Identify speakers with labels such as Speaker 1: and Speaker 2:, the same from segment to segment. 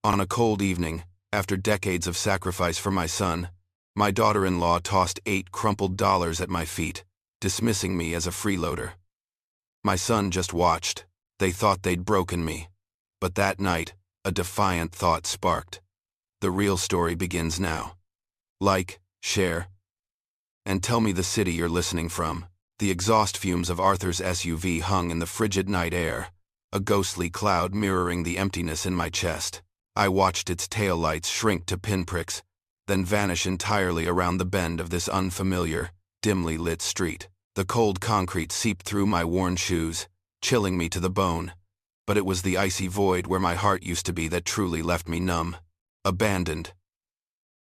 Speaker 1: On a cold evening, after decades of sacrifice for my son, my daughter-in-law tossed 8 crumpled dollars at my feet, dismissing me as a freeloader. My son just watched. They thought they'd broken me. But that night, a defiant thought sparked. The real story begins now. Like, share, and tell me the city you're listening from. The exhaust fumes of Arthur's SUV hung in the frigid night air, a ghostly cloud mirroring the emptiness in my chest. I watched its taillights shrink to pinpricks, then vanish entirely around the bend of this unfamiliar, dimly lit street. The cold concrete seeped through my worn shoes, chilling me to the bone. But it was the icy void where my heart used to be that truly left me numb. Abandoned.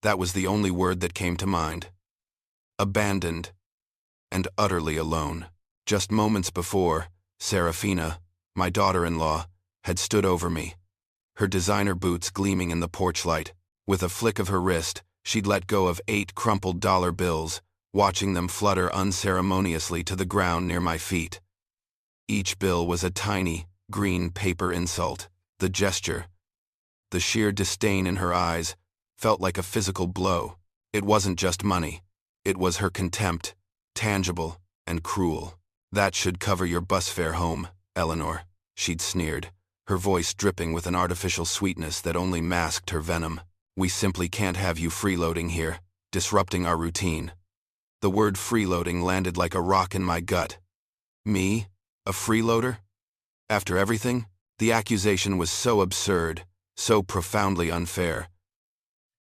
Speaker 1: That was the only word that came to mind. Abandoned. And utterly alone. Just moments before, Serafina, my daughter-in-law, had stood over me, her designer boots gleaming in the porch light. With a flick of her wrist, she'd let go of 8 crumpled dollar bills, watching them flutter unceremoniously to the ground near my feet. Each bill was a tiny, green paper insult. The gesture, the sheer disdain in her eyes, felt like a physical blow. It wasn't just money. It was her contempt, tangible and cruel. "That should cover your bus fare home, Eleanor," she'd sneered, her voice dripping with an artificial sweetness that only masked her venom. "We simply can't have you freeloading here, disrupting our routine." The word freeloading landed like a rock in my gut. Me? A freeloader? After everything? The accusation was so absurd, so profoundly unfair.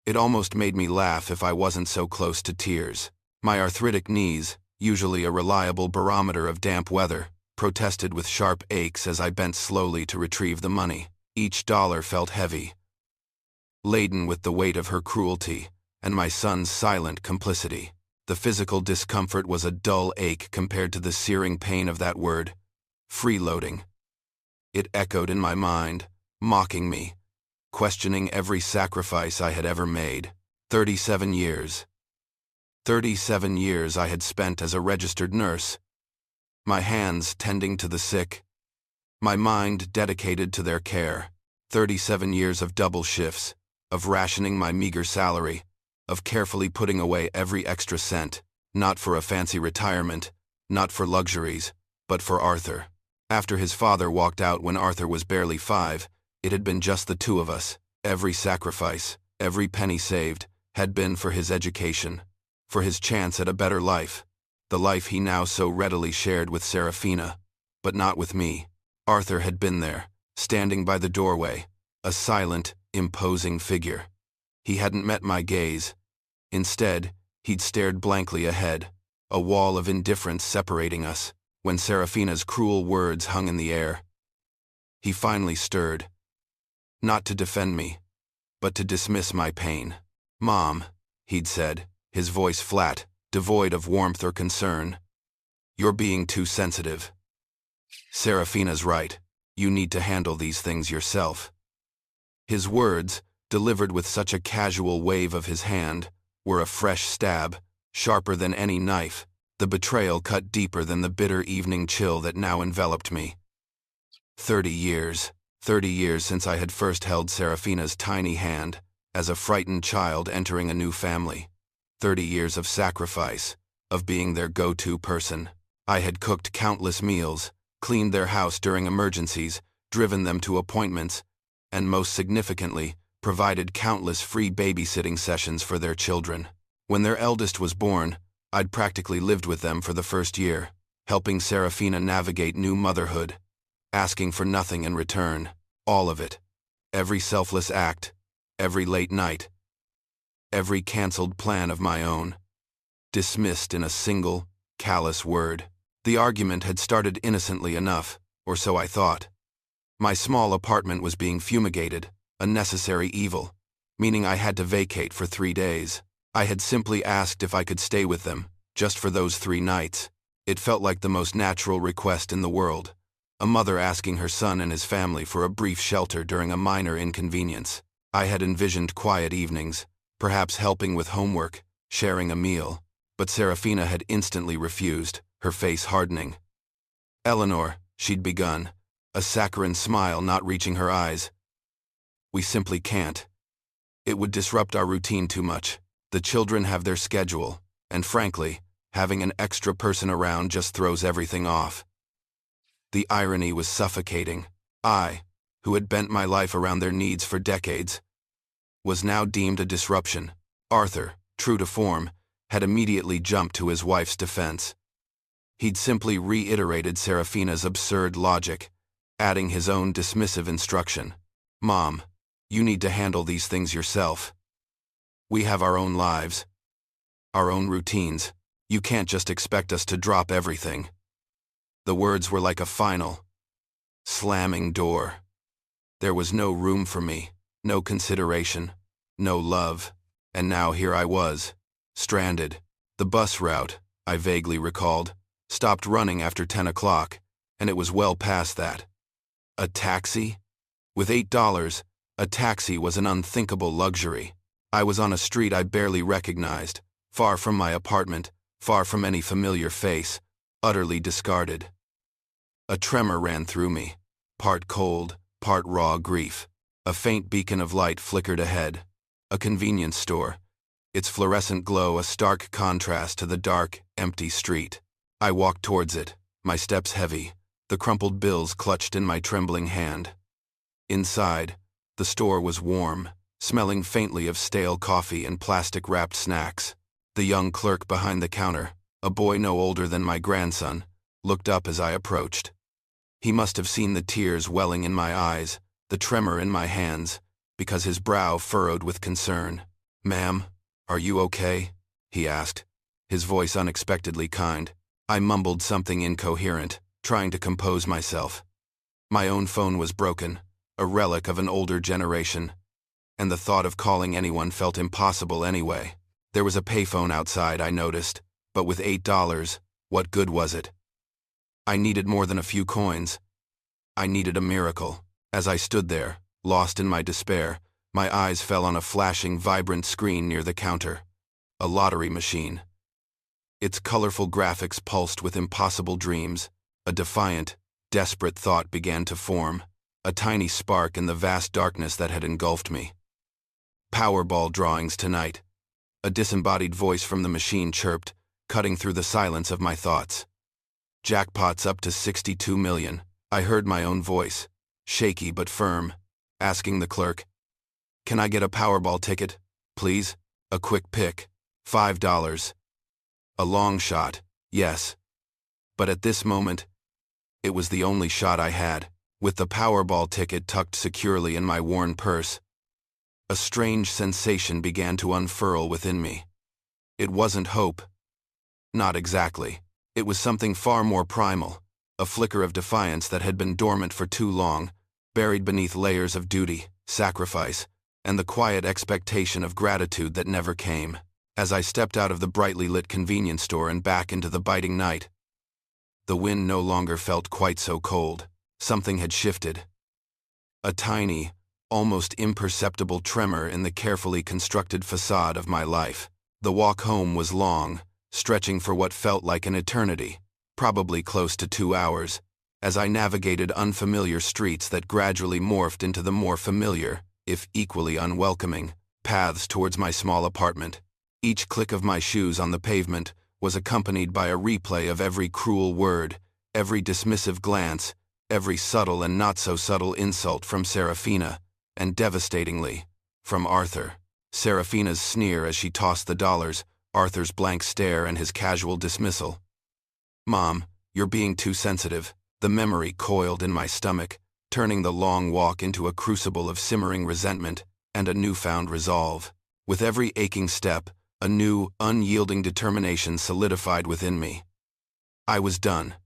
Speaker 1: It almost made me laugh if I wasn't so close to tears. My arthritic knees, usually a reliable barometer of damp weather, protested with sharp aches as I bent slowly to retrieve the money. Each dollar felt heavy, laden with the weight of her cruelty and my son's silent complicity. The physical discomfort was a dull ache compared to the searing pain of that word, freeloading. It echoed in my mind, mocking me, questioning every sacrifice I had ever made. 37 years. 37 years I had spent as a registered nurse, my hands tending to the sick, my mind dedicated to their care. 37 years of double shifts, of rationing my meager salary, of carefully putting away every extra cent, not for a fancy retirement, not for luxuries, but for Arthur. After his father walked out when Arthur was barely 5, it had been just the two of us. Every sacrifice, every penny saved, had been for his education, for his chance at a better life, the life he now so readily shared with Serafina, but not with me. Arthur had been there, standing by the doorway, a silent, imposing figure. He hadn't met my gaze. Instead, he'd stared blankly ahead, a wall of indifference separating us, when Serafina's cruel words hung in the air. He finally stirred, not to defend me, but to dismiss my pain. "Mom," he'd said, his voice flat, devoid of warmth or concern. "You're being too sensitive. Serafina's right. You need to handle these things yourself." His words, delivered with such a casual wave of his hand, were a fresh stab, sharper than any knife. The betrayal cut deeper than the bitter evening chill that now enveloped me. 30 years. 30 years since I had first held Serafina's tiny hand, as a frightened child entering a new family. 30 years of sacrifice, of being their go-to person. I had cooked countless meals, cleaned their house during emergencies, driven them to appointments, and most significantly, provided countless free babysitting sessions for their children. When their eldest was born, I'd practically lived with them for the first year, helping Serafina navigate new motherhood, asking for nothing in return, all of it. Every selfless act, every late night, every canceled plan of my own, dismissed in a single, callous word. The argument had started innocently enough, or so I thought. My small apartment was being fumigated, a necessary evil, meaning I had to vacate for 3 days. I had simply asked if I could stay with them, just for those 3 nights. It felt like the most natural request in the world, a mother asking her son and his family for a brief shelter during a minor inconvenience. I had envisioned quiet evenings, perhaps helping with homework, sharing a meal, but Serafina had instantly refused, her face hardening. "Eleanor," she'd begun, a saccharine smile not reaching her eyes. We simply can't. It would disrupt our routine too much. The children have their schedule, and frankly, having an extra person around just throws everything off. The irony was suffocating. I, who had bent my life around their needs for decades, was now deemed a disruption. Arthur, true to form, had immediately jumped to his wife's defense. He'd simply reiterated Serafina's absurd logic, adding his own dismissive instruction. "Mom, you need to handle these things yourself. We have our own lives, our own routines. You can't just expect us to drop everything." The words were like a final, slamming door. There was no room for me, no consideration, no love, and now here I was, stranded. The bus route, I vaguely recalled, stopped running after 10 o'clock, and it was well past that. A taxi? With $8, a taxi was an unthinkable luxury. I was on a street I barely recognized, far from my apartment, far from any familiar face, utterly discarded. A tremor ran through me, part cold, part raw grief. A faint beacon of light flickered ahead. A convenience store, its fluorescent glow a stark contrast to the dark, empty street. I walked towards it, my steps heavy, the crumpled bills clutched in my trembling hand. Inside, the store was warm, smelling faintly of stale coffee and plastic-wrapped snacks. The young clerk behind the counter, a boy no older than my grandson, looked up as I approached. He must have seen the tears welling in my eyes, the tremor in my hands, because his brow furrowed with concern. "Ma'am, are you okay?" he asked, his voice unexpectedly kind. I mumbled something incoherent, trying to compose myself. My own phone was broken, a relic of an older generation, and the thought of calling anyone felt impossible anyway. There was a payphone outside, I noticed, but with $8, what good was it? I needed more than a few coins. I needed a miracle. As I stood there, lost in my despair, my eyes fell on a flashing, vibrant screen near the counter. A lottery machine. Its colorful graphics pulsed with impossible dreams. A defiant, desperate thought began to form, a tiny spark in the vast darkness that had engulfed me. "Powerball drawings tonight," a disembodied voice from the machine chirped, cutting through the silence of my thoughts. "Jackpots up to 62 million. I heard my own voice, shaky but firm, asking the clerk, "Can I get a Powerball ticket, please? A quick pick, $5. A long shot, yes. But at this moment, it was the only shot I had. With the Powerball ticket tucked securely in my worn purse, a strange sensation began to unfurl within me. It wasn't hope. Not exactly. It was something far more primal, a flicker of defiance that had been dormant for too long, buried beneath layers of duty, sacrifice, and the quiet expectation of gratitude that never came. As I stepped out of the brightly lit convenience store and back into the biting night, the wind no longer felt quite so cold. Something had shifted. A tiny, almost imperceptible tremor in the carefully constructed facade of my life. The walk home was long, stretching for what felt like an eternity, probably close to 2 hours, as I navigated unfamiliar streets that gradually morphed into the more familiar, if equally unwelcoming, paths towards my small apartment. Each click of my shoes on the pavement was accompanied by a replay of every cruel word, every dismissive glance, every subtle and not-so-subtle insult from Serafina, and devastatingly, from Arthur. Serafina's sneer as she tossed the dollars, Arthur's blank stare and his casual dismissal. "Mom, you're being too sensitive." The memory coiled in my stomach, turning the long walk into a crucible of simmering resentment and a newfound resolve. With every aching step, a new, unyielding determination solidified within me. I was done.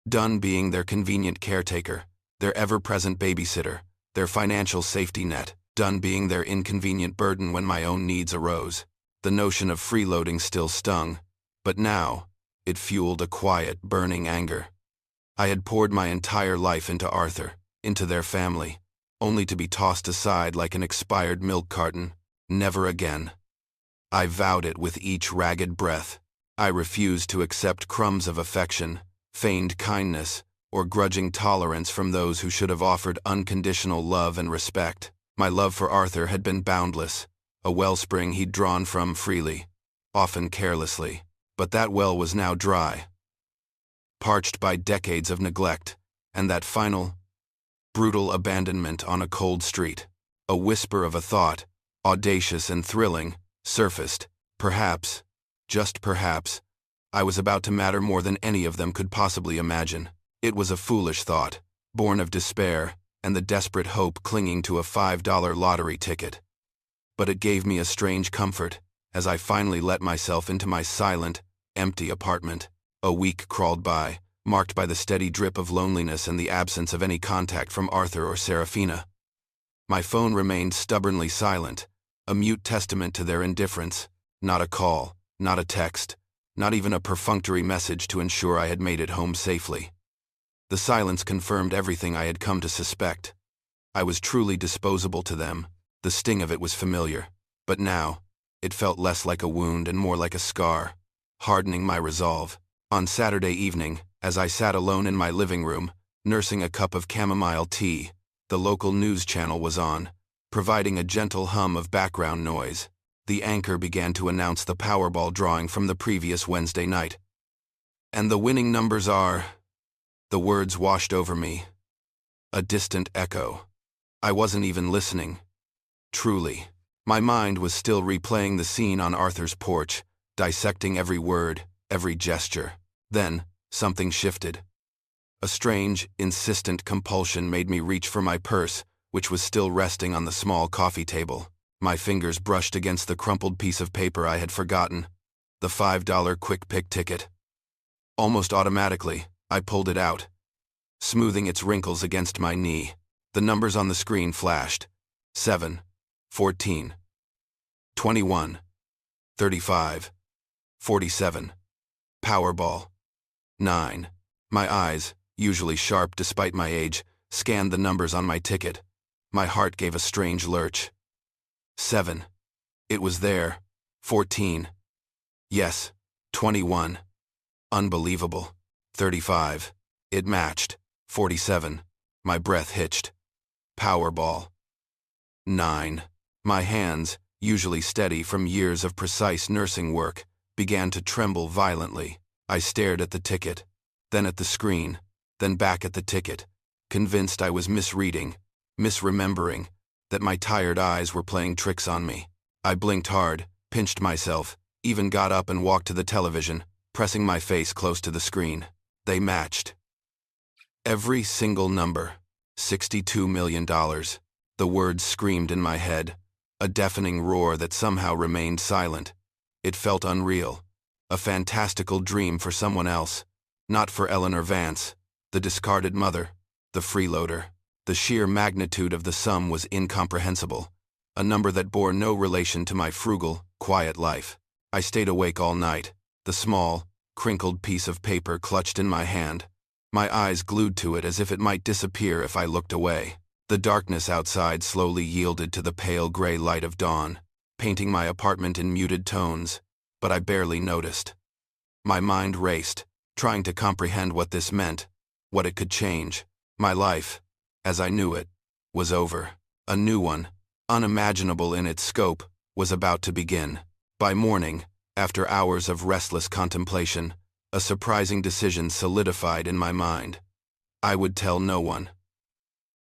Speaker 1: Done being their convenient caretaker, their ever-present babysitter, their financial safety net, done being their inconvenient burden when my own needs arose. The notion of freeloading still stung, but now, it fueled a quiet, burning anger. I had poured my entire life into Arthur, into their family, only to be tossed aside like an expired milk carton. Never again. I vowed it with each ragged breath. I refused to accept crumbs of affection, feigned kindness, or grudging tolerance from those who should have offered unconditional love and respect. My love for Arthur had been boundless, a wellspring he'd drawn from freely, often carelessly, but that well was now dry, parched by decades of neglect, and that final, brutal abandonment on a cold street. A whisper of a thought, audacious and thrilling, surfaced. Perhaps, just perhaps, I was about to matter more than any of them could possibly imagine. It was a foolish thought, born of despair and the desperate hope clinging to a $5 lottery ticket. But it gave me a strange comfort as I finally let myself into my silent, empty apartment. A week crawled by, marked by the steady drip of loneliness and the absence of any contact from Arthur or Serafina. My phone remained stubbornly silent, a mute testament to their indifference. Not a call, not a text, not even a perfunctory message to ensure I had made it home safely. The silence confirmed everything I had come to suspect. I was truly disposable to them. The sting of it was familiar, but now, it felt less like a wound and more like a scar, hardening my resolve. On Saturday evening, as I sat alone in my living room, nursing a cup of chamomile tea, the local news channel was on, providing a gentle hum of background noise. The anchor began to announce the Powerball drawing from the previous Wednesday night. And the winning numbers are... The words washed over me. A distant echo. I wasn't even listening. Truly. My mind was still replaying the scene on Arthur's porch, dissecting every word, every gesture. Then, something shifted. A strange, insistent compulsion made me reach for my purse, which was still resting on the small coffee table. My fingers brushed against the crumpled piece of paper I had forgotten, the $5 quick pick ticket. Almost automatically, I pulled it out, smoothing its wrinkles against my knee. The numbers on the screen flashed. 7, 14, 21, 35, 47. Powerball. 9. My eyes, usually sharp despite my age, scanned the numbers on my ticket. My heart gave a strange lurch. 7. It was there. 14. Yes. 21. Unbelievable. 35. It matched. 47. My breath hitched. Powerball. 9. My hands, usually steady from years of precise nursing work, began to tremble violently. I stared at the ticket, then at the screen, then back at the ticket, convinced I was misreading, misremembering, that my tired eyes were playing tricks on me. I blinked hard, pinched myself, even got up and walked to the television, pressing my face close to the screen. They matched. Every single number. $62 million. The words screamed in my head, a deafening roar that somehow remained silent. It felt unreal, a fantastical dream for someone else, not for Eleanor Vance, the discarded mother, the freeloader. The sheer magnitude of the sum was incomprehensible, a number that bore no relation to my frugal, quiet life. I stayed awake all night, the small, crinkled piece of paper clutched in my hand, my eyes glued to it as if it might disappear if I looked away. The darkness outside slowly yielded to the pale gray light of dawn, painting my apartment in muted tones, but I barely noticed. My mind raced, trying to comprehend what this meant, what it could change. My life, as I knew it, was over. A new one, unimaginable in its scope, was about to begin. By morning, after hours of restless contemplation, a surprising decision solidified in my mind. I would tell no one.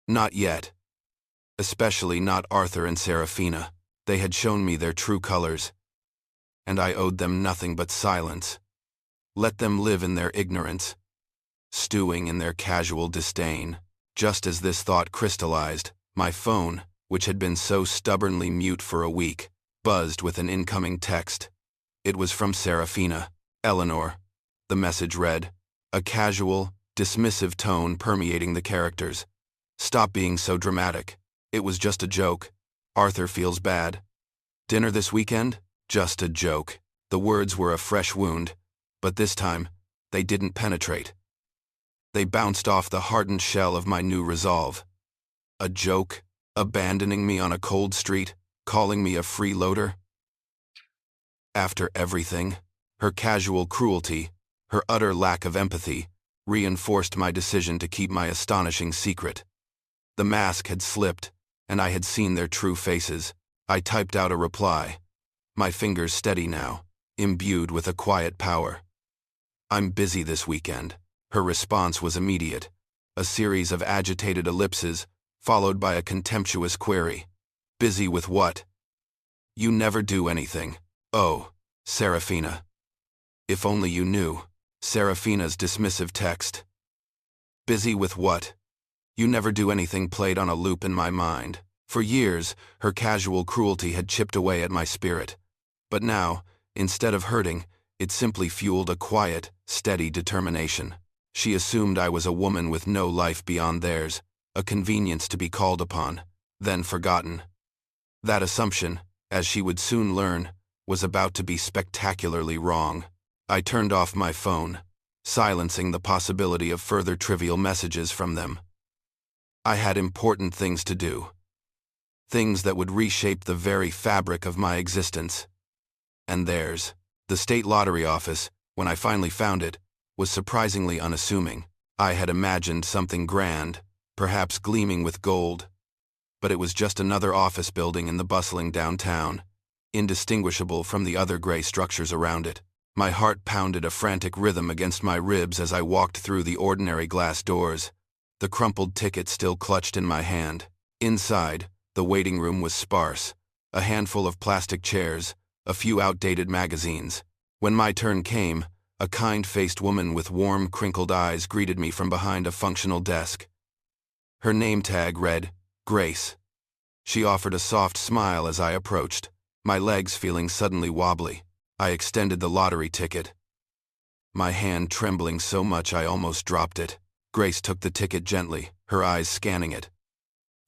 Speaker 1: Not yet. Especially not Arthur and Serafina. They had shown me their true colors, and I owed them nothing but silence. Let them live in their ignorance, stewing in their casual disdain. Just as this thought crystallized, my phone, which had been so stubbornly mute for a week, buzzed with an incoming text. It was from Serafina. Eleanor. The message read, a casual, dismissive tone permeating the characters. Stop being so dramatic. It was just a joke. Arthur feels bad. Dinner this weekend? Just a joke. The words were a fresh wound, but this time, they didn't penetrate. They bounced off the hardened shell of my new resolve. A joke, abandoning me on a cold street, calling me a freeloader. After everything, her casual cruelty, her utter lack of empathy, reinforced my decision to keep my astonishing secret. The mask had slipped, and I had seen their true faces. I typed out a reply, my fingers steady now, imbued with a quiet power. "I'm busy this weekend." Her response was immediate, a series of agitated ellipses, followed by a contemptuous query. "Busy with what?" "You never do anything." "Oh, Serafina." If only you knew. Serafina's dismissive text. "Busy with what? You never do anything" played on a loop in my mind. For years, her casual cruelty had chipped away at my spirit. But now, instead of hurting, it simply fueled a quiet, steady determination. She assumed I was a woman with no life beyond theirs, a convenience to be called upon, then forgotten. That assumption, as she would soon learn, was about to be spectacularly wrong. I turned off my phone, silencing the possibility of further trivial messages from them. I had important things to do. Things that would reshape the very fabric of my existence. And theirs. The state lottery office, when I finally found it, was surprisingly unassuming. I had imagined something grand, perhaps gleaming with gold. But it was just another office building in the bustling downtown, indistinguishable from the other gray structures around it. My heart pounded a frantic rhythm against my ribs as I walked through the ordinary glass doors, the crumpled ticket still clutched in my hand. Inside, the waiting room was sparse, a handful of plastic chairs, a few outdated magazines. When my turn came, a kind-faced woman with warm, crinkled eyes greeted me from behind a functional desk. Her name tag read, Grace. She offered a soft smile as I approached, my legs feeling suddenly wobbly. I extended the lottery ticket, my hand trembling so much I almost dropped it. Grace took the ticket gently, her eyes scanning it.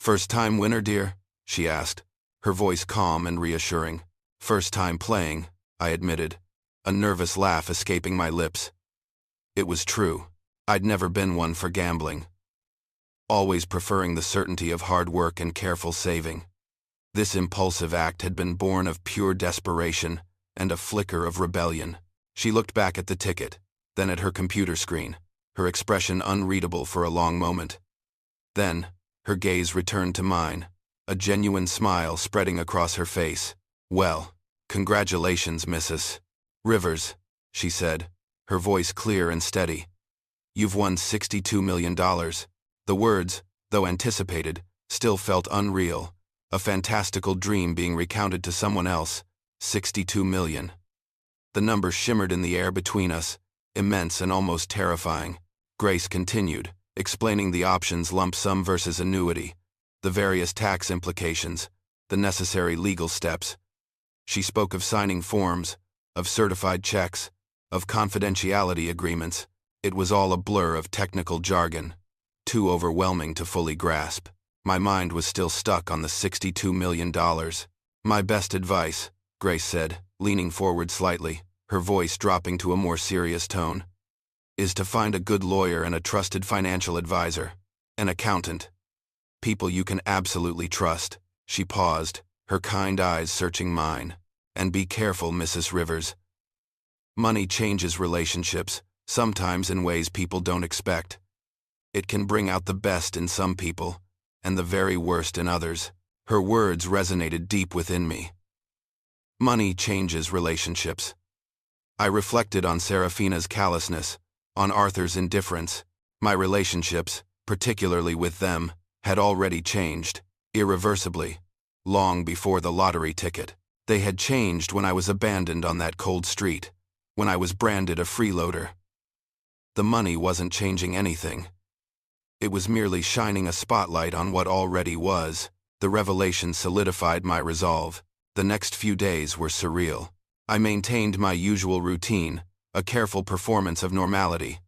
Speaker 1: "First time winner, dear?" she asked, her voice calm and reassuring. "First time playing," I admitted, a nervous laugh escaping my lips. It was true. I'd never been one for gambling, always preferring the certainty of hard work and careful saving. This impulsive act had been born of pure desperation and a flicker of rebellion. She looked back at the ticket, then at her computer screen, her expression unreadable for a long moment. Then, her gaze returned to mine, a genuine smile spreading across her face. "Well, congratulations, Mrs. Rivers," she said, her voice clear and steady. "You've won $62 million. The words, though anticipated, still felt unreal, a fantastical dream being recounted to someone else. 62 million. The number shimmered in the air between us, immense and almost terrifying. Grace continued, explaining the options: lump sum versus annuity, the various tax implications, the necessary legal steps. She spoke of signing forms, of certified checks, of confidentiality agreements. It was all a blur of technical jargon, too overwhelming to fully grasp. My mind was still stuck on the $62 million. "My best advice," Grace said, leaning forward slightly, her voice dropping to a more serious tone, "is to find a good lawyer and a trusted financial advisor, an accountant. People you can absolutely trust." She paused, her kind eyes searching mine. "And be careful, Mrs. Rivers. Money changes relationships, sometimes in ways people don't expect. It can bring out the best in some people, and the very worst in others." Her words resonated deep within me. Money changes relationships. I reflected on Serafina's callousness, on Arthur's indifference. My relationships, particularly with them, had already changed, irreversibly, long before the lottery ticket. They had changed when I was abandoned on that cold street, when I was branded a freeloader. The money wasn't changing anything. It was merely shining a spotlight on what already was. The revelation solidified my resolve. The next few days were surreal. I maintained my usual routine, a careful performance of normality.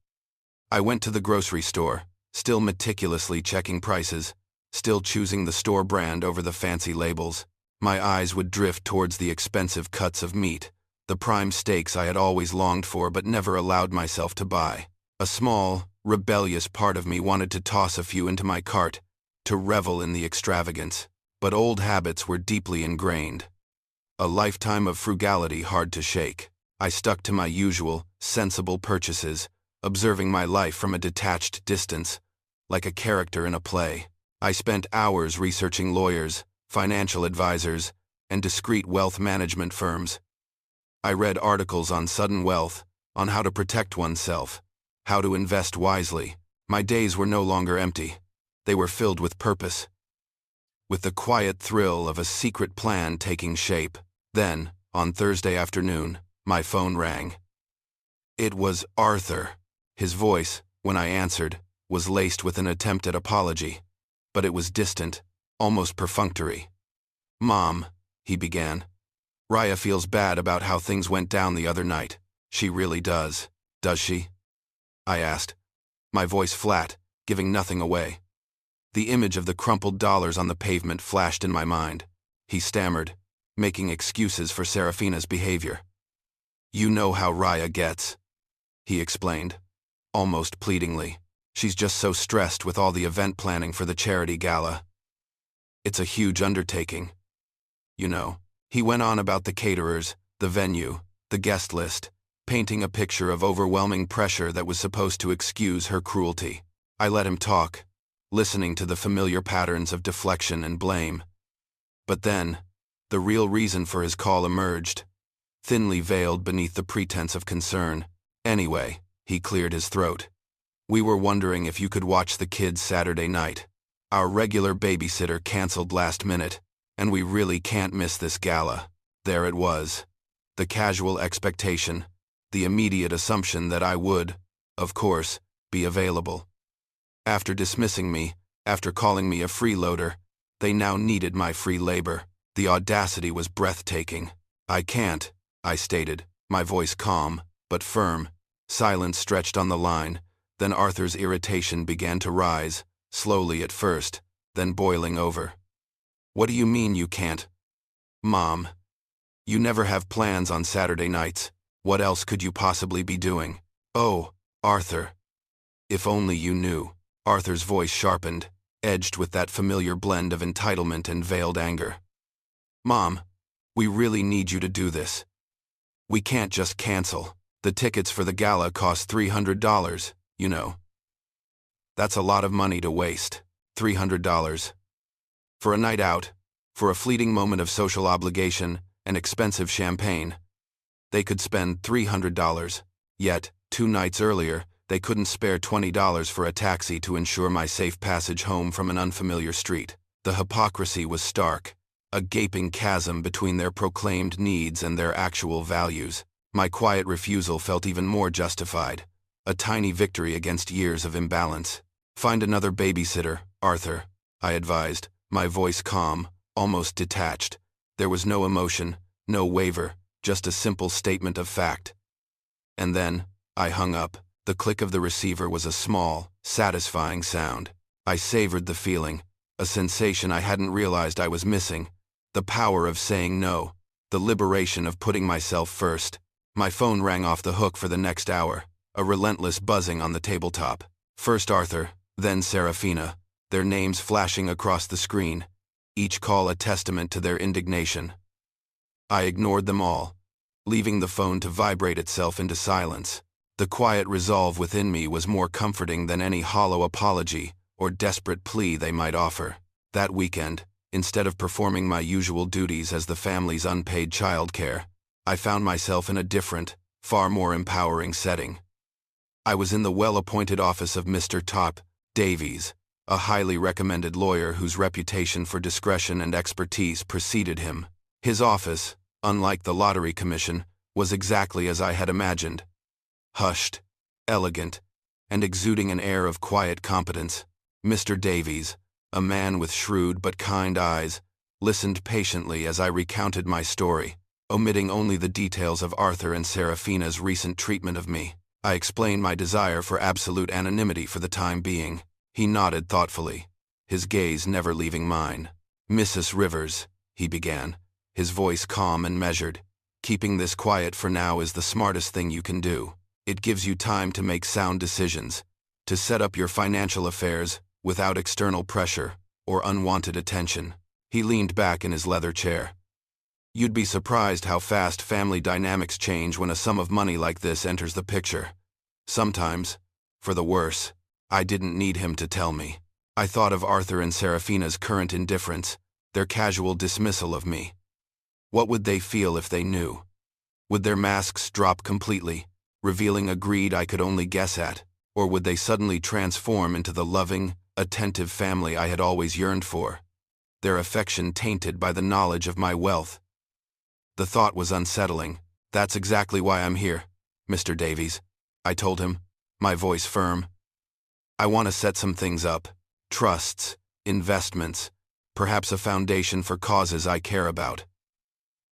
Speaker 1: I went to the grocery store, still meticulously checking prices, still choosing the store brand over the fancy labels. My eyes would drift towards the expensive cuts of meat, the prime steaks I had always longed for but never allowed myself to buy. A small, rebellious part of me wanted to toss a few into my cart, to revel in the extravagance, but old habits were deeply ingrained. A lifetime of frugality hard to shake. I stuck to my usual, sensible purchases, observing my life from a detached distance, like a character in a play. I spent hours researching lawyers, financial advisors, and discreet wealth management firms. I read articles on sudden wealth, on how to protect oneself, how to invest wisely. My days were no longer empty. They were filled with purpose, with the quiet thrill of a secret plan taking shape. Then, on Thursday afternoon, my phone rang. It was Arthur. His voice, when I answered, was laced with an attempt at apology, but it was distant, almost perfunctory. "Mom," he began, "Raya feels bad about how things went down the other night. She really does she?" I asked, my voice flat, giving nothing away. The image of the crumpled dollars on the pavement flashed in my mind. He stammered, making excuses for Serafina's behavior. "You know how Raya gets," he explained, almost pleadingly. "She's just so stressed with all the event planning for the charity gala. It's a huge undertaking. You know." He went on about the caterers, the venue, the guest list, painting a picture of overwhelming pressure that was supposed to excuse her cruelty. I let him talk, listening to the familiar patterns of deflection and blame. But then, the real reason for his call emerged, thinly veiled beneath the pretense of concern. "Anyway," he cleared his throat, "we were wondering if you could watch the kids Saturday night. Our regular babysitter canceled last minute, and we really can't miss this gala." There it was, the casual expectation, the immediate assumption that I would, of course, be available. After dismissing me, after calling me a freeloader, they now needed my free labor. The audacity was breathtaking. "I can't," I stated, my voice calm, but firm. Silence stretched on the line, then Arthur's irritation began to rise, slowly at first, then boiling over. "What do you mean you can't? Mom, you never have plans on Saturday nights. What else could you possibly be doing?" "Oh, Arthur. If only you knew." Arthur's voice sharpened, edged with that familiar blend of entitlement and veiled anger. "Mom, we really need you to do this. We can't just cancel. The tickets for the gala cost $300, you know. That's a lot of money to waste. $300. For a night out, for a fleeting moment of social obligation and expensive champagne. They could spend $300, yet, 2 nights earlier, they couldn't spare $20 for a taxi to ensure my safe passage home from an unfamiliar street. The hypocrisy was stark, a gaping chasm between their proclaimed needs and their actual values. My quiet refusal felt even more justified, a tiny victory against years of imbalance. "Find another babysitter, Arthur," I advised, my voice calm, almost detached. There was no emotion, no waver, just a simple statement of fact. And then, I hung up. The click of the receiver was a small, satisfying sound. I savored the feeling, a sensation I hadn't realized I was missing. The power of saying no, the liberation of putting myself first. My phone rang off the hook for the next hour, a relentless buzzing on the tabletop. First Arthur, then Serafina, their names flashing across the screen, each call a testament to their indignation. I ignored them all, leaving the phone to vibrate itself into silence. The quiet resolve within me was more comforting than any hollow apology or desperate plea they might offer. That weekend, instead of performing my usual duties as the family's unpaid childcare, I found myself in a different, far more empowering setting. I was in the well-appointed office of Mr. Top Davies, a highly recommended lawyer whose reputation for discretion and expertise preceded him. His office, unlike the Lottery Commission, was exactly as I had imagined. Hushed, elegant, and exuding an air of quiet competence. Mr. Davies, a man with shrewd but kind eyes, listened patiently as I recounted my story, omitting only the details of Arthur and Serafina's recent treatment of me. I explained my desire for absolute anonymity for the time being. He nodded thoughtfully, his gaze never leaving mine. "Mrs. Rivers," he began, his voice calm and measured, "keeping this quiet for now is the smartest thing you can do. It gives you time to make sound decisions, to set up your financial affairs without external pressure or unwanted attention." He leaned back in his leather chair. "You'd be surprised how fast family dynamics change when a sum of money like this enters the picture. Sometimes, for the worse. I didn't need him to tell me. I thought of Arthur and Serafina's current indifference, their casual dismissal of me. What would they feel if they knew? Would their masks drop completely, revealing a greed I could only guess at, or would they suddenly transform into the loving, attentive family I had always yearned for, their affection tainted by the knowledge of my wealth? The thought was unsettling. "That's exactly why I'm here, Mr. Davies," I told him, my voice firm. "I want to set some things up. Trusts, investments, perhaps a foundation for causes I care about.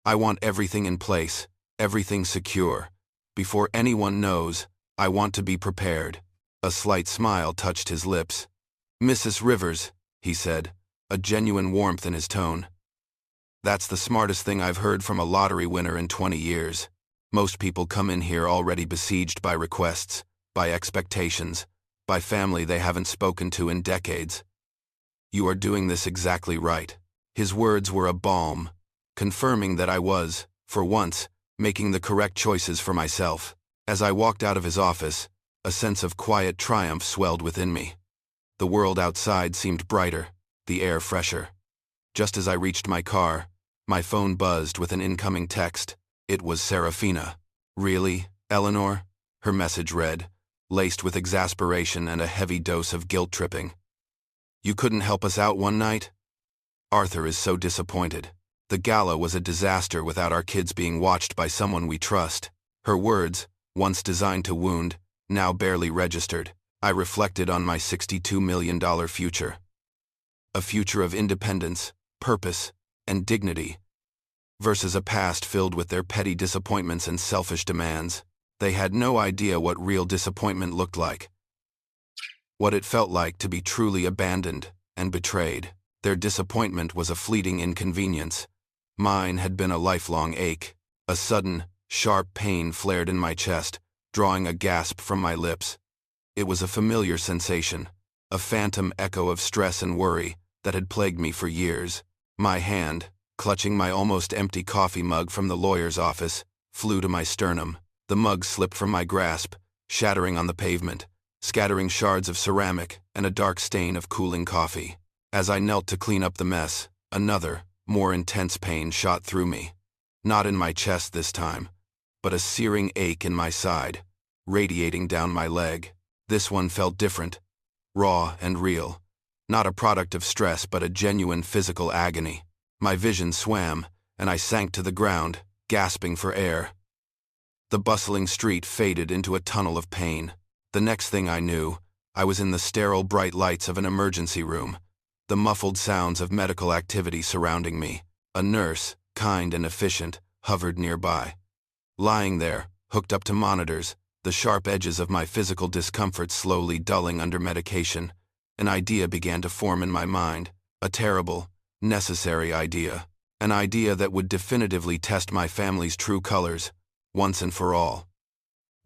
Speaker 1: I want everything in place, everything secure. Before anyone knows, I want to be prepared." A slight smile touched his lips. "Mrs. Rivers," he said, a genuine warmth in his tone. "That's the smartest thing I've heard from a lottery winner in 20 years. Most people come in here already besieged by requests, by expectations, by family they haven't spoken to in decades. You are doing this exactly right." His words were a balm, confirming that I was, for once, making the correct choices for myself. As I walked out of his office, a sense of quiet triumph swelled within me. The world outside seemed brighter, the air fresher. Just as I reached my car, my phone buzzed with an incoming text. It was Serafina. "Really, Eleanor?" her message read, laced with exasperation and a heavy dose of guilt-tripping. "You couldn't help us out one night? Arthur is so disappointed. The gala was a disaster without our kids being watched by someone we trust." Her words, once designed to wound, now barely registered. I reflected on my $62 million future. A future of independence, purpose, and dignity, versus a past filled with their petty disappointments and selfish demands. They had no idea what real disappointment looked like, what it felt like to be truly abandoned and betrayed. Their disappointment was a fleeting inconvenience. Mine had been a lifelong ache. A sudden, sharp pain flared in my chest, drawing a gasp from my lips. It was a familiar sensation, a phantom echo of stress and worry that had plagued me for years. My hand, clutching my almost empty coffee mug from the lawyer's office, flew to my sternum. The mug slipped from my grasp, shattering on the pavement, scattering shards of ceramic and a dark stain of cooling coffee. As I knelt to clean up the mess, another, more intense pain shot through me. Not in my chest this time, but a searing ache in my side, radiating down my leg. This one felt different, raw and real. Not a product of stress, but a genuine physical agony. My vision swam, and I sank to the ground, gasping for air. The bustling street faded into a tunnel of pain. The next thing I knew, I was in the sterile bright lights of an emergency room, the muffled sounds of medical activity surrounding me. A nurse, kind and efficient, hovered nearby. Lying there, hooked up to monitors, the sharp edges of my physical discomfort slowly dulling under medication, an idea began to form in my mind, a terrible, necessary idea. An idea that would definitively test my family's true colors, once and for all.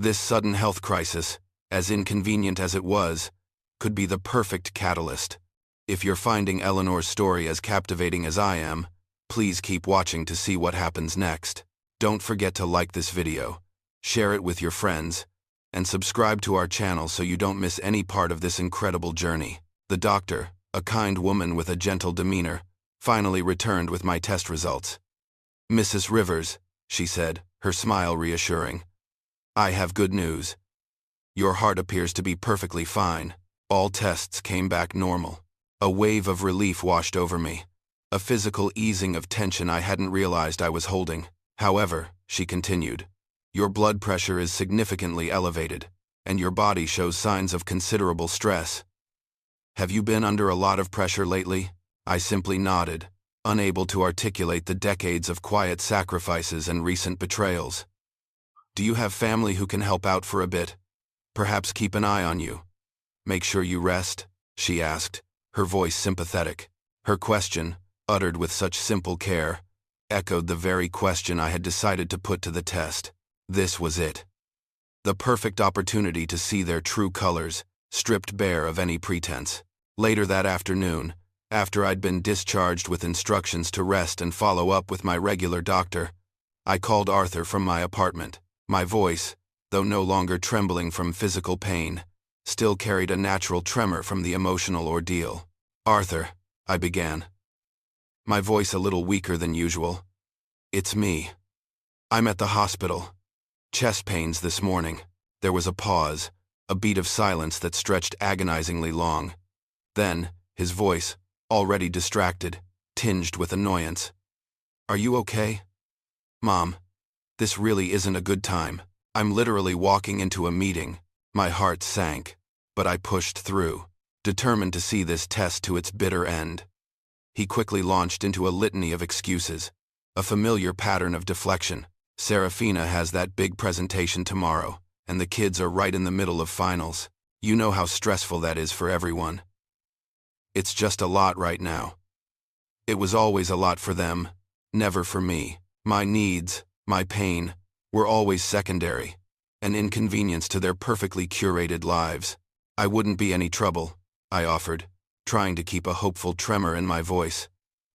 Speaker 1: This sudden health crisis, as inconvenient as it was, could be the perfect catalyst. If you're finding Eleanor's story as captivating as I am, please keep watching to see what happens next. Don't forget to like this video, share it with your friends, and subscribe to our channel so you don't miss any part of this incredible journey. The doctor, a kind woman with a gentle demeanor, finally returned with my test results. "Mrs. Rivers," she said, her smile reassuring, "I have good news. Your heart appears to be perfectly fine." All tests came back normal. A wave of relief washed over me, a physical easing of tension I hadn't realized I was holding. "However," she continued, "your blood pressure is significantly elevated, and your body shows signs of considerable stress. Have you been under a lot of pressure lately?" I simply nodded, unable to articulate the decades of quiet sacrifices and recent betrayals. "Do you have family who can help out for a bit? Perhaps keep an eye on you? Make sure you rest?" she asked, her voice sympathetic. Her question, uttered with such simple care, echoed the very question I had decided to put to the test. This was it. The perfect opportunity to see their true colors, stripped bare of any pretense. Later that afternoon, after I'd been discharged with instructions to rest and follow up with my regular doctor, I called Arthur from my apartment. My voice, though no longer trembling from physical pain, still carried a natural tremor from the emotional ordeal. Arthur, I began, my voice a little weaker than usual. It's me. I'm at the hospital. Chest pains this morning. There was a pause, a beat of silence that stretched agonizingly long. Then, his voice, already distracted, tinged with annoyance. Are you okay? Mom, this really isn't a good time. I'm literally walking into a meeting. My heart sank, but I pushed through, determined to see this test to its bitter end. He quickly launched into a litany of excuses, a familiar pattern of deflection. Serafina has that big presentation tomorrow, and the kids are right in the middle of finals. You know how stressful that is for everyone. It's just a lot right now. It was always a lot for them, never for me. My needs, my pain, were always secondary, an inconvenience to their perfectly curated lives. I wouldn't be any trouble, I offered, trying to keep a hopeful tremor in my voice.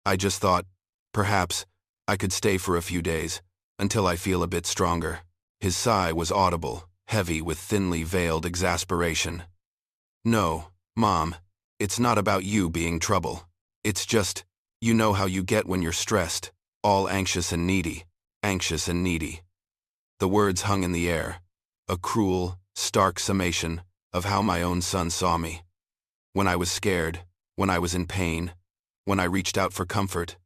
Speaker 1: I just thought, perhaps, I could stay for a few days, until I feel a bit stronger. His sigh was audible, heavy with thinly veiled exasperation. No, Mom, it's not about you being trouble. It's just, you know how you get when you're stressed, all anxious and needy, anxious and needy. The words hung in the air, a cruel, stark summation of how my own son saw me. When I was scared, when I was in pain, when I reached out for comfort.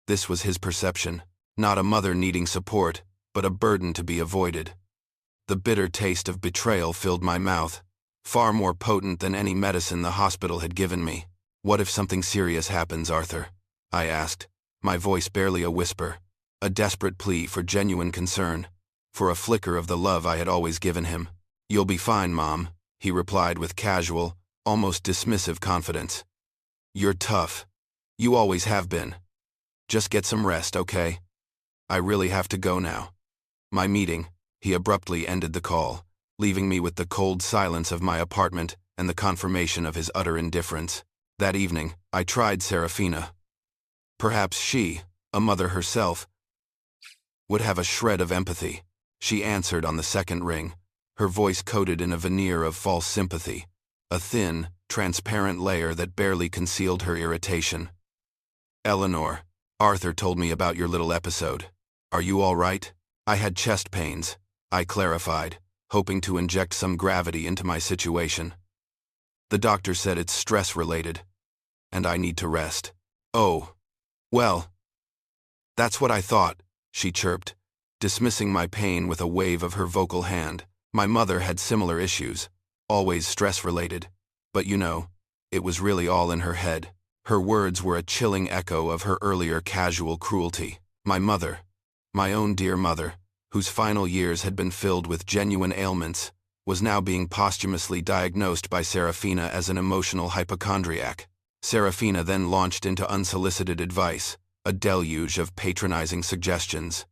Speaker 1: This was his perception, not a mother needing support, but a burden to be avoided. The bitter taste of betrayal filled my mouth, far more potent than any medicine the hospital had given me. What if something serious happens, Arthur? I asked, my voice barely a whisper, a desperate plea for genuine concern, for a flicker of the love I had always given him. You'll be fine, Mom, he replied with casual, almost dismissive confidence. You're tough. You always have been. Just get some rest, okay? I really have to go now. My meeting. He abruptly ended the call, leaving me with the cold silence of my apartment and the confirmation of his utter indifference. That evening, I tried Serafina. Perhaps she, a mother herself, would have a shred of empathy. She answered on the second ring, her voice coated in a veneer of false sympathy, a thin, transparent layer that barely concealed her irritation. Eleanor, Arthur told me about your little episode. Are you all right? I had chest pains, I clarified, hoping to inject some gravity into my situation. The doctor said it's stress-related, and I need to rest. Oh, well, that's what I thought, she chirped, dismissing my pain with a wave of her vocal hand. My mother had similar issues, always stress-related, but you know, it was really all in her head. Her words were a chilling echo of her earlier casual cruelty. My mother, my own dear mother, whose final years had been filled with genuine ailments, was now being posthumously diagnosed by Serafina as an emotional hypochondriac. Serafina then launched into unsolicited advice, a deluge of patronizing suggestions.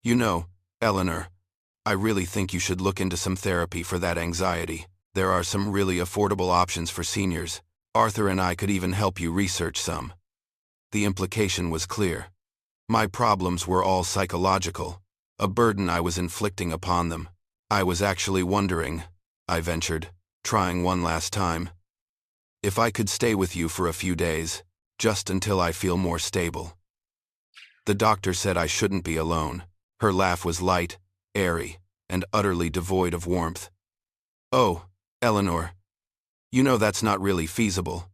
Speaker 1: You know, Eleanor, I really think you should look into some therapy for that anxiety. There are some really affordable options for seniors. Arthur and I could even help you research some. The implication was clear. My problems were all psychological, a burden I was inflicting upon them. I was actually wondering, I ventured, trying one last time, if I could stay with you for a few days, just until I feel more stable. The doctor said I shouldn't be alone. Her laugh was light, airy, and utterly devoid of warmth. Oh, Eleanor, you know that's not really feasible.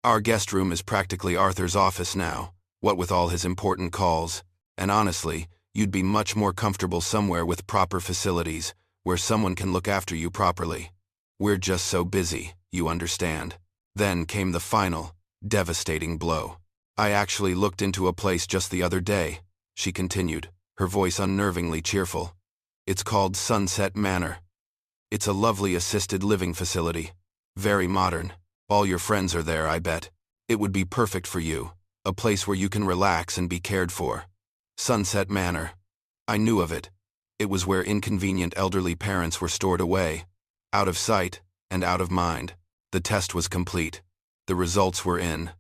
Speaker 1: Our guest room is practically Arthur's office now, what with all his important calls, and honestly, you'd be much more comfortable somewhere with proper facilities, where someone can look after you properly. We're just so busy, you understand. Then came the final, devastating blow. I actually looked into a place just the other day, she continued, her voice unnervingly cheerful. It's called Sunset Manor. It's a lovely assisted living facility. Very modern. All your friends are there, I bet. It would be perfect for you, a place where you can relax and be cared for. Sunset Manor. I knew of it. It was where inconvenient elderly parents were stored away, out of sight and out of mind. The test was complete. The results were in.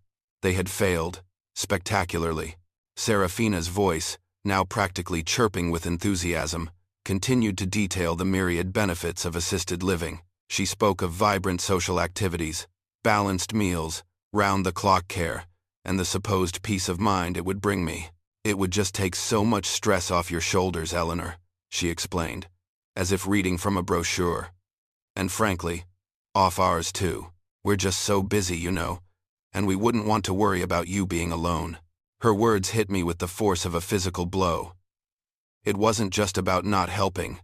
Speaker 1: They had failed, spectacularly. Serafina's voice, now practically chirping with enthusiasm, continued to detail the myriad benefits of assisted living. She spoke of vibrant social activities, balanced meals, round-the-clock care, and the supposed peace of mind it would bring me. It would just take so much stress off your shoulders, Eleanor, she explained, as if reading from a brochure. And frankly, off ours too. We're just so busy, you know, and we wouldn't want to worry about you being alone. Her words hit me with the force of a physical blow. It wasn't just about not helping.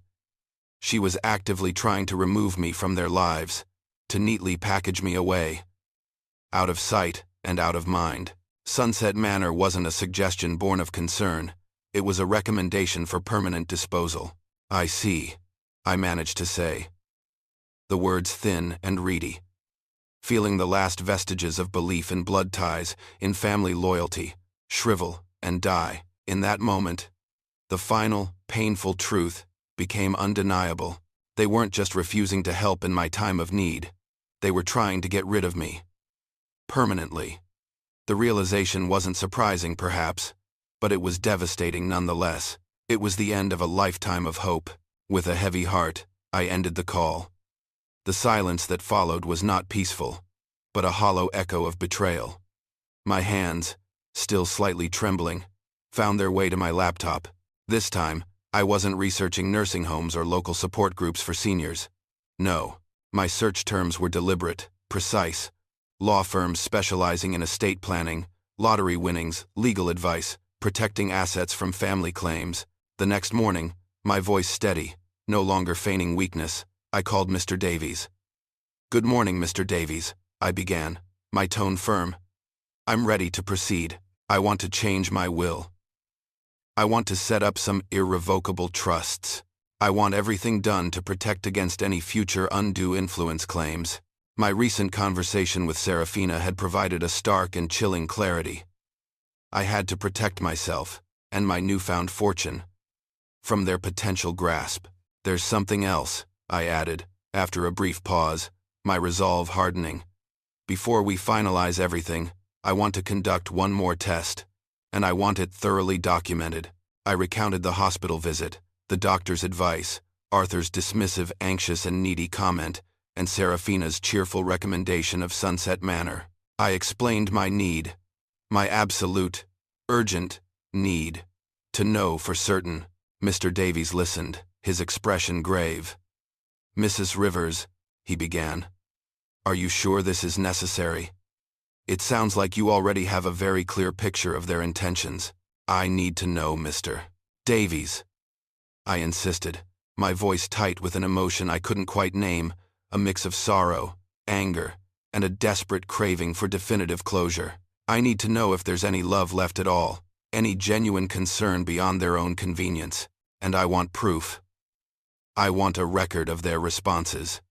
Speaker 1: She was actively trying to remove me from their lives, to neatly package me away. Out of sight and out of mind. Sunset Manor wasn't a suggestion born of concern. It was a recommendation for permanent disposal. I see, I managed to say. The words thin and reedy. Feeling the last vestiges of belief in blood ties, in family loyalty, shrivel and die. In that moment, the final, painful truth became undeniable. They weren't just refusing to help in my time of need. They were trying to get rid of me. Permanently. The realization wasn't surprising, perhaps, but it was devastating nonetheless. It was the end of a lifetime of hope. With a heavy heart, I ended the call. The silence that followed was not peaceful, but a hollow echo of betrayal. My hands, still slightly trembling, found their way to my laptop. This time, I wasn't researching nursing homes or local support groups for seniors. No, my search terms were deliberate, precise. Law firms specializing in estate planning, lottery winnings, legal advice, protecting assets from family claims. The next morning, my voice steady, no longer feigning weakness, I called Mr. Davies. "Good morning, Mr. Davies," I began, my tone firm. "I'm ready to proceed. I want to change my will. I want to set up some irrevocable trusts. I want everything done to protect against any future undue influence claims." My recent conversation with Serafina had provided a stark and chilling clarity. I had to protect myself, and my newfound fortune, from their potential grasp. "There's something else," I added, after a brief pause, my resolve hardening. "Before we finalize everything, I want to conduct one more test, and I want it thoroughly documented." I recounted the hospital visit, the doctor's advice, Arthur's dismissive, anxious, and needy comment, and Serafina's cheerful recommendation of Sunset Manor. I explained my need, my absolute, urgent need, to know for certain. Mr. Davies listened, his expression grave. "Mrs. Rivers," he began, "are you sure this is necessary? It sounds like you already have a very clear picture of their intentions." "I need to know, Mr. Davies," I insisted, my voice tight with an emotion I couldn't quite name, a mix of sorrow, anger, and a desperate craving for definitive closure. "I need to know if there's any love left at all, any genuine concern beyond their own convenience, and I want proof. I want a record of their responses."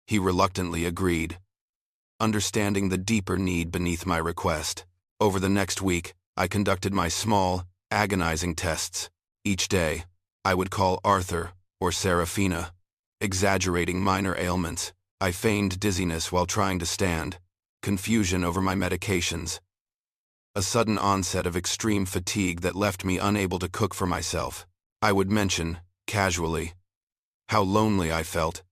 Speaker 1: He reluctantly agreed, understanding the deeper need beneath my request. Over the next week, I conducted my small, agonizing tests. Each day, I would call Arthur or Serafina, exaggerating minor ailments. I feigned dizziness while trying to stand, confusion over my medications, a sudden onset of extreme fatigue that left me unable to cook for myself. I would mention, casually, how lonely I felt,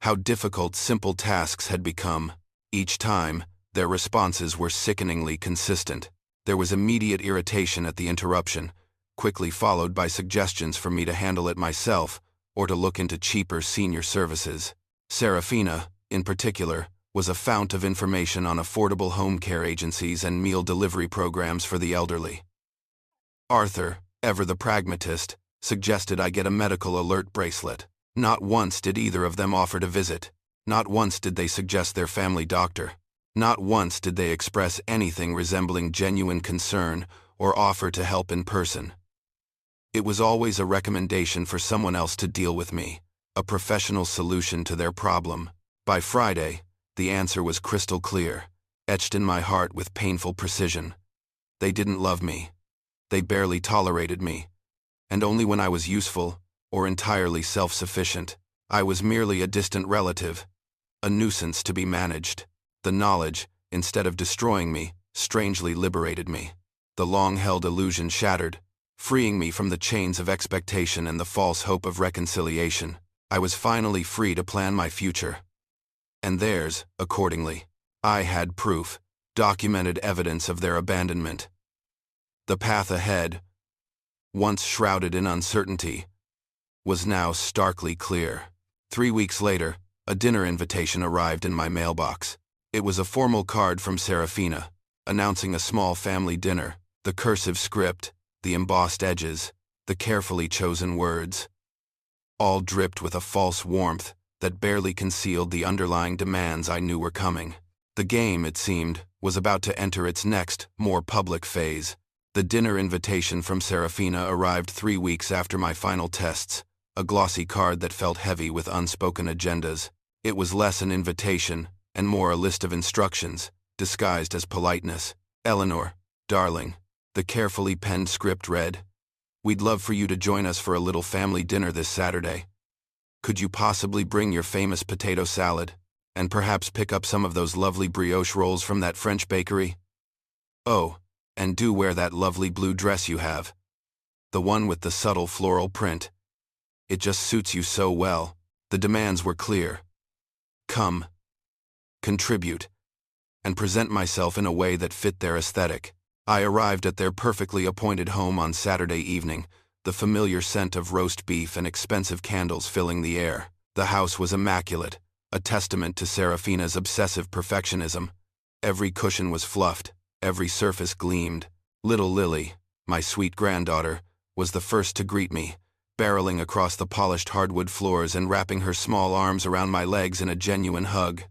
Speaker 1: how difficult simple tasks had become. Each time, their responses were sickeningly consistent. There was immediate irritation at the interruption, quickly followed by suggestions for me to handle it myself or to look into cheaper senior services. Serafina, in particular, was a fount of information on affordable home care agencies and meal delivery programs for the elderly. Arthur, ever the pragmatist, suggested I get a medical alert bracelet. Not once did either of them offer to visit. Not once did they suggest their family doctor. Not once did they express anything resembling genuine concern or offer to help in person. It was always a recommendation for someone else to deal with me, a professional solution to their problem. By Friday, the answer was crystal clear, etched in my heart with painful precision. They didn't love me. They barely tolerated me. And only when I was useful, or entirely self-sufficient. I was merely a distant relative, a nuisance to be managed. The knowledge, instead of destroying me, strangely liberated me. The long-held illusion shattered, freeing me from the chains of expectation and the false hope of reconciliation. I was finally free to plan my future. And theirs, accordingly. I had proof, documented evidence of their abandonment. The path ahead, once shrouded in uncertainty, was now starkly clear. 3 weeks later, a dinner invitation arrived in my mailbox. It was a formal card from Serafina, announcing a small family dinner, the cursive script, the embossed edges, the carefully chosen words, all dripped with a false warmth that barely concealed the underlying demands I knew were coming. The game, it seemed, was about to enter its next, more public phase. The dinner invitation from Serafina arrived 3 weeks after my final tests, a glossy card that felt heavy with unspoken agendas. It was less an invitation and more a list of instructions, disguised as politeness. "Eleanor, darling," the carefully penned script read, "we'd love for you to join us for a little family dinner this Saturday. Could you possibly bring your famous potato salad, and perhaps pick up some of those lovely brioche rolls from that French bakery? Oh, and do wear that lovely blue dress you have, the one with the subtle floral print. It just suits you so well." The demands were clear. Come, contribute, and present myself in a way that fit their aesthetic. I arrived at their perfectly appointed home on Saturday evening, the familiar scent of roast beef and expensive candles filling the air. The house was immaculate, a testament to Serafina's obsessive perfectionism. Every cushion was fluffed, every surface gleamed. Little Lily, my sweet granddaughter, was the first to greet me, barreling across the polished hardwood floors and wrapping her small arms around my legs in a genuine hug.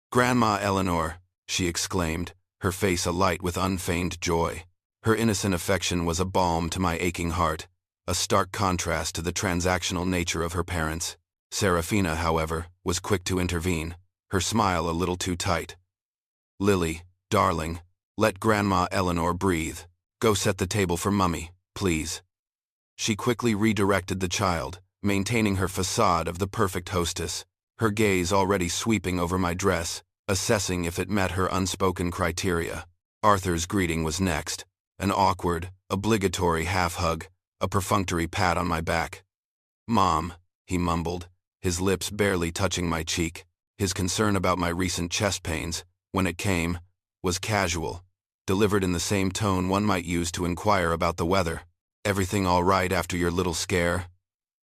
Speaker 1: "Grandma Eleanor," she exclaimed, her face alight with unfeigned joy. Her innocent affection was a balm to my aching heart, a stark contrast to the transactional nature of her parents. Serafina, however, was quick to intervene, her smile a little too tight. "Lily, darling, let Grandma Eleanor breathe. Go set the table for Mummy, please." She quickly redirected the child, maintaining her facade of the perfect hostess, her gaze already sweeping over my dress, assessing if it met her unspoken criteria. Arthur's greeting was next, an awkward, obligatory half-hug, a perfunctory pat on my back. "Mom," he mumbled, his lips barely touching my cheek. His concern about my recent chest pains, when it came, was casual, delivered in the same tone one might use to inquire about the weather. "Everything all right after your little scare?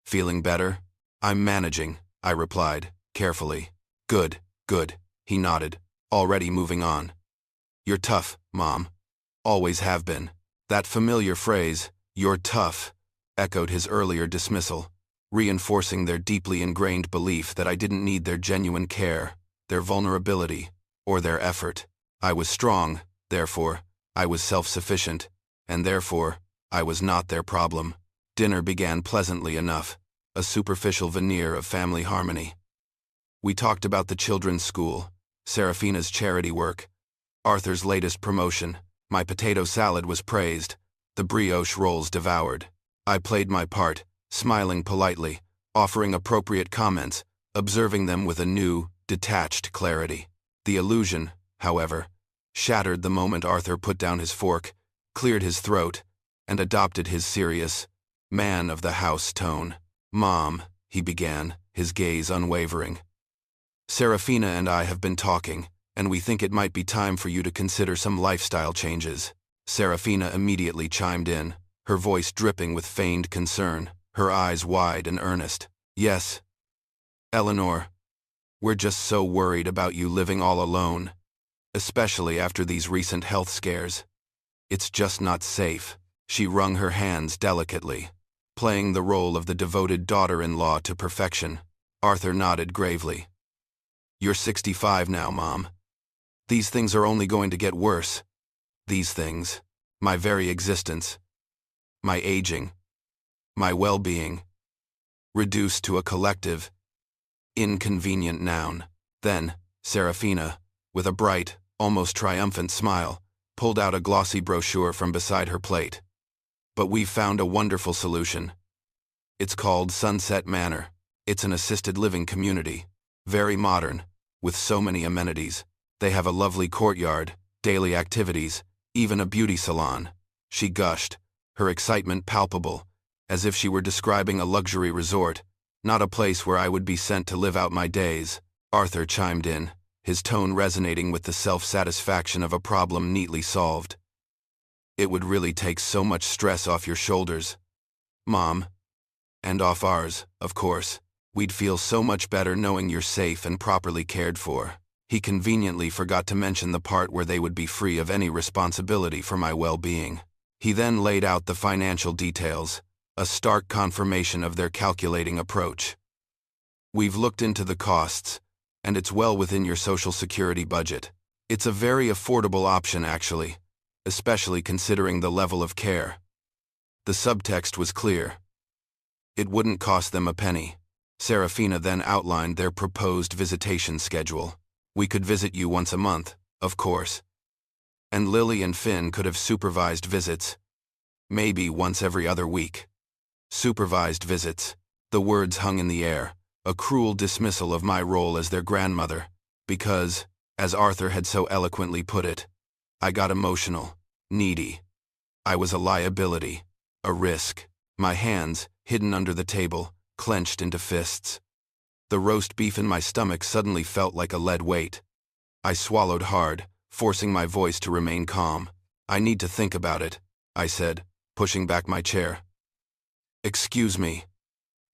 Speaker 1: Feeling better?" "I'm managing," I replied, carefully. Good," he nodded, already moving on. "You're tough, Mom. Always have been." That familiar phrase, "you're tough," echoed his earlier dismissal, reinforcing their deeply ingrained belief that I didn't need their genuine care, their vulnerability, or their effort. I was strong, therefore, I was self-sufficient, and therefore, I was not their problem. Dinner began pleasantly enough, a superficial veneer of family harmony. We talked about the children's school, Serafina's charity work, Arthur's latest promotion. My potato salad was praised, the brioche rolls devoured. I played my part, smiling politely, offering appropriate comments, observing them with a new, detached clarity. The illusion, however, shattered the moment Arthur put down his fork, cleared his throat, and adopted his serious, man-of-the-house tone. "Mom," he began, his gaze unwavering. "Serafina and I have been talking, and we think it might be time for you to consider some lifestyle changes." Serafina immediately chimed in, her voice dripping with feigned concern, her eyes wide and earnest. "Yes, Eleanor, we're just so worried about you living all alone, especially after these recent health scares. It's just not safe." She wrung her hands delicately, playing the role of the devoted daughter-in-law to perfection. Arthur nodded gravely. "You're 65 now, Mom. These things are only going to get worse. These things, my very existence, my aging, my well-being, reduced to a collective, inconvenient noun." Then, Serafina, with a bright, almost triumphant smile, pulled out a glossy brochure from beside her plate. "But we've found a wonderful solution. It's called Sunset Manor. It's an assisted living community, very modern, with so many amenities. They have a lovely courtyard, daily activities, even a beauty salon." She gushed, her excitement palpable, as if she were describing a luxury resort, not a place where I would be sent to live out my days. Arthur chimed in, his tone resonating with the self-satisfaction of a problem neatly solved. "It would really take so much stress off your shoulders, Mom. And off ours, of course. We'd feel so much better knowing you're safe and properly cared for." He conveniently forgot to mention the part where they would be free of any responsibility for my well-being. He then laid out the financial details, a stark confirmation of their calculating approach. "We've looked into the costs, and it's well within your Social Security budget. It's a very affordable option, actually, especially considering the level of care." The subtext was clear. It wouldn't cost them a penny. Serafina then outlined their proposed visitation schedule. "We could visit you once a month, of course. And Lily and Finn could have supervised visits. Maybe once every other week." Supervised visits. The words hung in the air, a cruel dismissal of my role as their grandmother, because, as Arthur had so eloquently put it, I got emotional, needy. I was a liability, a risk. My hands, hidden under the table, clenched into fists. The roast beef in my stomach suddenly felt like a lead weight. I swallowed hard, forcing my voice to remain calm. "I need to think about it," I said, pushing back my chair. "Excuse me.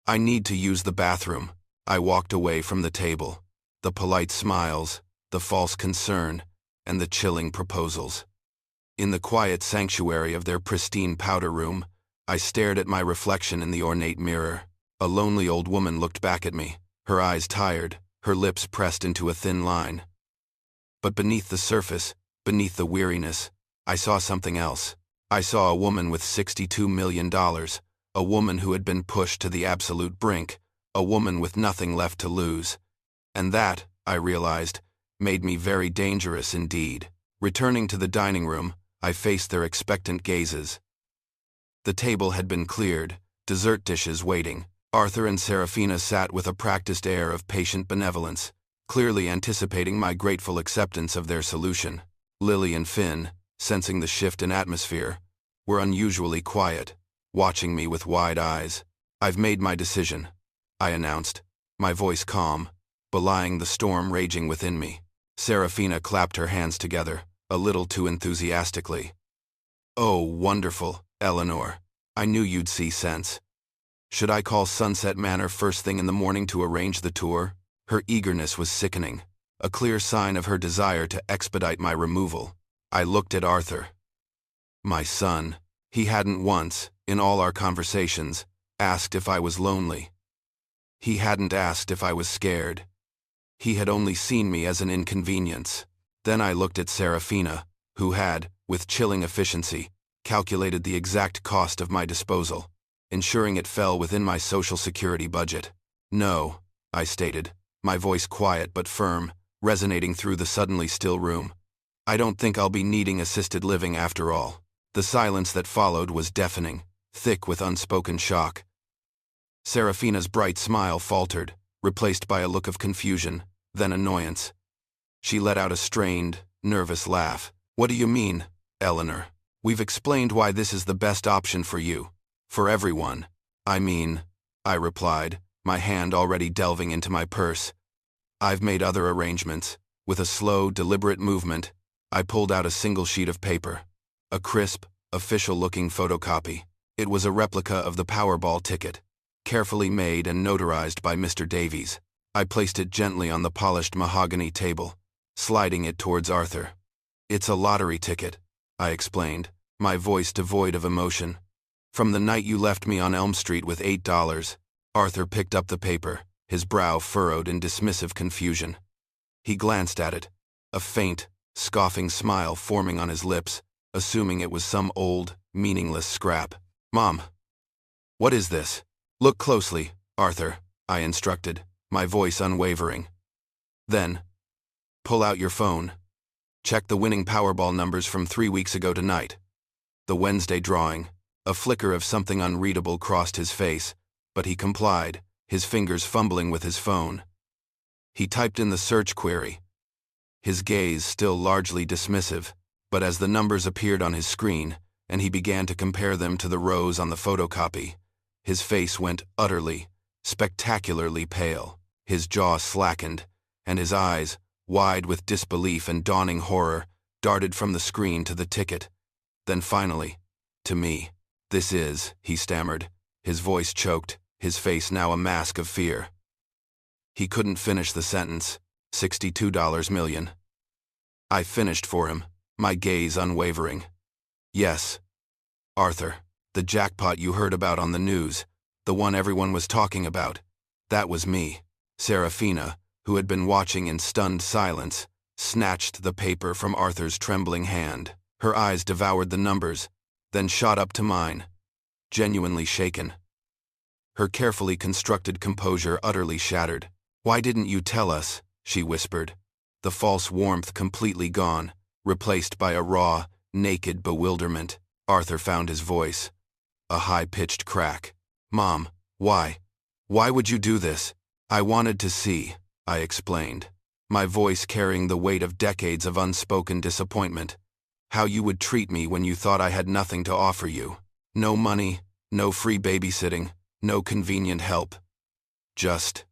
Speaker 1: I need to use the bathroom." I walked away from the table. The polite smiles, the false concern, and the chilling proposals. In the quiet sanctuary of their pristine powder room, I stared at my reflection in the ornate mirror. A lonely old woman looked back at me, her eyes tired, her lips pressed into a thin line. But beneath the surface, beneath the weariness, I saw something else. I saw a woman with $62 million, a woman who had been pushed to the absolute brink, a woman with nothing left to lose. And that, I realized, made me very dangerous indeed. Returning to the dining room, I faced their expectant gazes. The table had been cleared, dessert dishes waiting. Arthur and Serafina sat with a practiced air of patient benevolence, clearly anticipating my grateful acceptance of their solution. Lily and Finn, sensing the shift in atmosphere, were unusually quiet, watching me with wide eyes. "I've made my decision," I announced, my voice calm, belying the storm raging within me. Serafina clapped her hands together, a little too enthusiastically. "Oh, wonderful, Eleanor. I knew you'd see sense. Should I call Sunset Manor first thing in the morning to arrange the tour?" Her eagerness was sickening, a clear sign of her desire to expedite my removal. I looked at Arthur. My son. He hadn't once, in all our conversations, asked if I was lonely. He hadn't asked if I was scared. He had only seen me as an inconvenience. Then I looked at Serafina, who had, with chilling efficiency, calculated the exact cost of my disposal, ensuring it fell within my Social Security budget. "No," I stated, my voice quiet but firm, resonating through the suddenly still room. "I don't think I'll be needing assisted living after all." The silence that followed was deafening, thick with unspoken shock. Serafina's bright smile faltered, replaced by a look of confusion, then annoyance. She let out a strained, nervous laugh. "What do you mean, Eleanor? We've explained why this is the best option for you. For everyone. I mean," I replied, my hand already delving into my purse. "I've made other arrangements." With a slow, deliberate movement, I pulled out a single sheet of paper. A crisp, official-looking photocopy. It was a replica of the Powerball ticket, carefully made and notarized by Mr. Davies. I placed it gently on the polished mahogany table, sliding it towards Arthur. "It's a lottery ticket," I explained, my voice devoid of emotion. "From the night you left me on Elm Street with $8, Arthur picked up the paper, his brow furrowed in dismissive confusion. He glanced at it, a faint, scoffing smile forming on his lips, assuming it was some old, meaningless scrap. "Mom, what is this?" "Look closely, Arthur," I instructed, my voice unwavering. "Then, pull out your phone. Check the winning Powerball numbers from 3 weeks ago tonight." The Wednesday drawing. A flicker of something unreadable crossed his face, but he complied, his fingers fumbling with his phone. He typed in the search query, his gaze still largely dismissive, but as the numbers appeared on his screen, and he began to compare them to the rows on the photocopy, his face went utterly, spectacularly pale, his jaw slackened, and his eyes, wide with disbelief and dawning horror, darted from the screen to the ticket. Then finally, to me. "This is," he stammered, his voice choked, his face now a mask of fear. He couldn't finish the sentence. $62 million. I finished for him, my gaze unwavering. "Yes, Arthur, the jackpot you heard about on the news, the one everyone was talking about. That was me." Serafina, who had been watching in stunned silence, snatched the paper from Arthur's trembling hand. Her eyes devoured the numbers, then shot up to mine, genuinely shaken. Her carefully constructed composure utterly shattered. "Why didn't you tell us?" she whispered, the false warmth completely gone, replaced by a raw, naked bewilderment. Arthur found his voice. A high-pitched crack. "Mom, why? Why would you do this?" "I wanted to see," I explained, my voice carrying the weight of decades of unspoken disappointment, "how you would treat me when you thought I had nothing to offer you. No money, no free babysitting, no convenient help. Just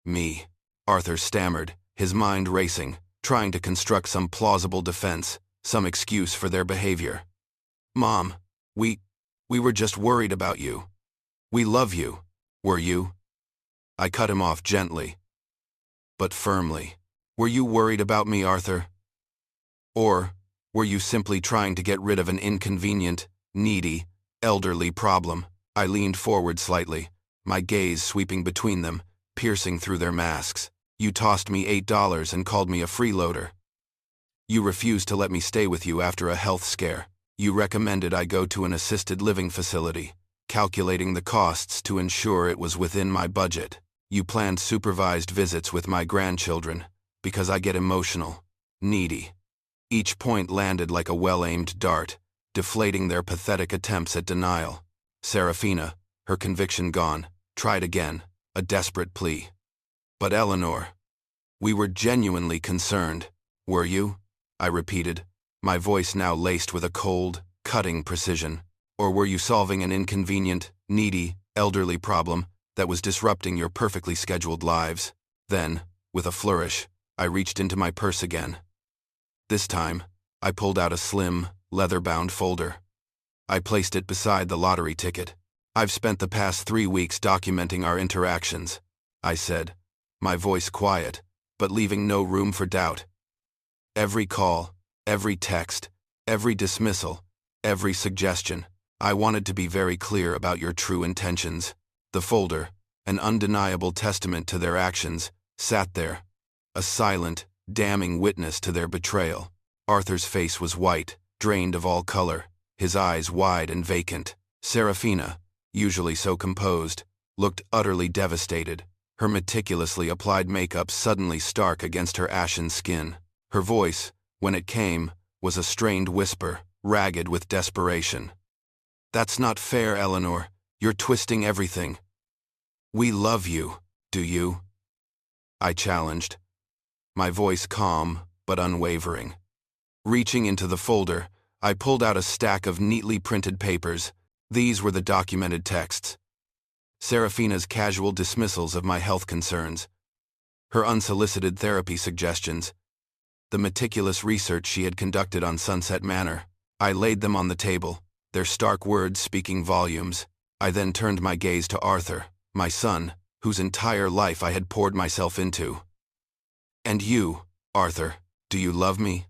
Speaker 1: me." Arthur stammered, his mind racing, trying to construct some plausible defense, some excuse for their behavior. "Mom, we were just worried about you. We love you. Were you?" I cut him off gently, but firmly. "Were you worried about me, Arthur? Or were you simply trying to get rid of an inconvenient, needy, elderly problem?" I leaned forward slightly, my gaze sweeping between them, piercing through their masks. "You tossed me $8 and called me a freeloader. You refused to let me stay with you after a health scare. You recommended I go to an assisted living facility, calculating the costs to ensure it was within my budget. You planned supervised visits with my grandchildren, because I get emotional, needy." Each point landed like a well-aimed dart, deflating their pathetic attempts at denial. Serafina, her conviction gone, tried again, a desperate plea. "But Eleanor, we were genuinely concerned. Were you?" I repeated, my voice now laced with a cold, cutting precision. "Or were you solving an inconvenient, needy, elderly problem that was disrupting your perfectly scheduled lives?" Then, with a flourish, I reached into my purse again. This time, I pulled out a slim, leather-bound folder. I placed it beside the lottery ticket. "I've spent the past 3 weeks documenting our interactions," I said, my voice quiet, but leaving no room for doubt. "Every call, every text, every dismissal, every suggestion. I wanted to be very clear about your true intentions." The folder, an undeniable testament to their actions, sat there, a silent, damning witness to their betrayal. Arthur's face was white, drained of all color, his eyes wide and vacant. Serafina, usually so composed, looked utterly devastated, her meticulously applied makeup suddenly stark against her ashen skin. Her voice, when it came, was a strained whisper, ragged with desperation. "That's not fair, Eleanor. You're twisting everything." "We love you, do you?" I challenged, my voice calm but unwavering. Reaching into the folder, I pulled out a stack of neatly printed papers. These were the documented texts. Serafina's casual dismissals of my health concerns, her unsolicited therapy suggestions, the meticulous research she had conducted on Sunset Manor. I laid them on the table, their stark words speaking volumes. I then turned my gaze to Arthur, my son, whose entire life I had poured myself into. "And you, Arthur, do you love me?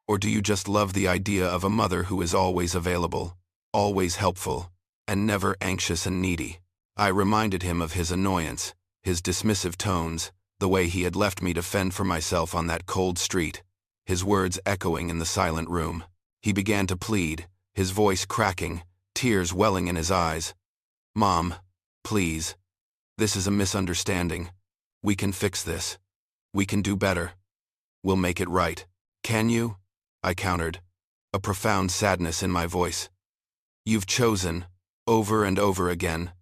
Speaker 1: Or do you just love the idea of a mother who is always available, always helpful, and never anxious and needy?" I reminded him of his annoyance, his dismissive tones, the way he had left me to fend for myself on that cold street, his words echoing in the silent room. He began to plead, his voice cracking, tears welling in his eyes. "Mom, please. This is a misunderstanding. We can fix this. We can do better. We'll make it right. Can you?" I countered, a profound sadness in my voice. "You've chosen, over and over again,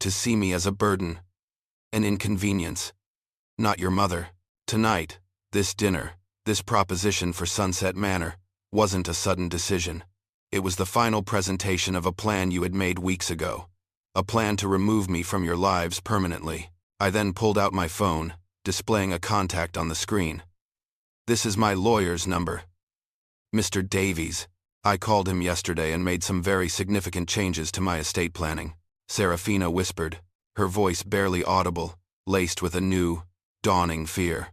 Speaker 1: to see me as a burden, an inconvenience. Not your mother. Tonight, this dinner, this proposition for Sunset Manor, wasn't a sudden decision. It was the final presentation of a plan you had made weeks ago, a plan to remove me from your lives permanently." I then pulled out my phone, displaying a contact on the screen. "This is my lawyer's number. Mr. Davies. I called him yesterday and made some very significant changes to my estate planning," Serafina whispered, her voice barely audible, laced with a new, dawning fear.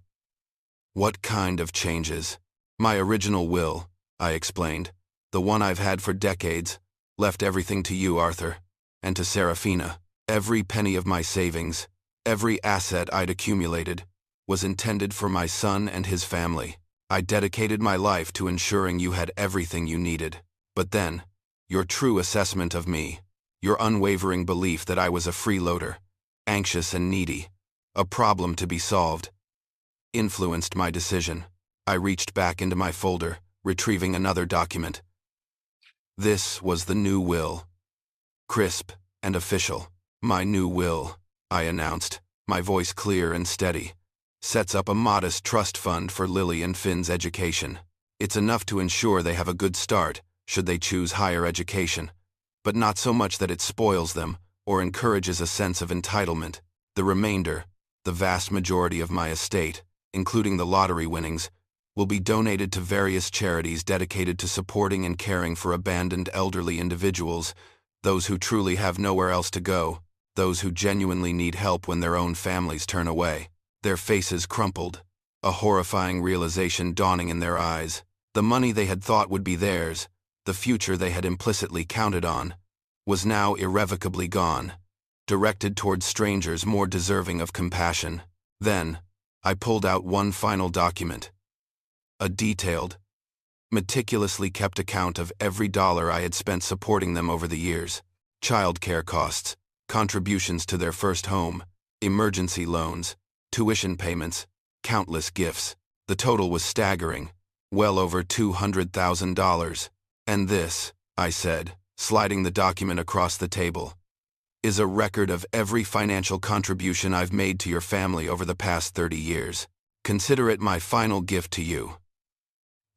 Speaker 1: "What kind of changes?" "My original will," I explained, "the one I've had for decades, left everything to you, Arthur, and to Serafina. Every penny of my savings, every asset I'd accumulated, was intended for my son and his family. I dedicated my life to ensuring you had everything you needed. But then, your true assessment of me, your unwavering belief that I was a freeloader, anxious and needy, a problem to be solved, influenced my decision." I reached back into my folder, retrieving another document. This was the new will. Crisp and official. "My new will," I announced, my voice clear and steady, "sets up a modest trust fund for Lily and Finn's education. It's enough to ensure they have a good start, should they choose higher education, but not so much that it spoils them or encourages a sense of entitlement. The remainder, the vast majority of my estate, including the lottery winnings, will be donated to various charities dedicated to supporting and caring for abandoned elderly individuals, those who truly have nowhere else to go, those who genuinely need help when their own families turn away." Their faces crumpled, a horrifying realization dawning in their eyes. The money they had thought would be theirs, the future they had implicitly counted on, was now irrevocably gone, directed towards strangers more deserving of compassion. Then, I pulled out one final document. A detailed, meticulously kept account of every dollar I had spent supporting them over the years. Childcare costs, contributions to their first home, emergency loans, tuition payments, countless gifts. The total was staggering, well over $200,000. "And this," I said, sliding the document across the table, "is a record of every financial contribution I've made to your family over the past 30 years. Consider it my final gift to you."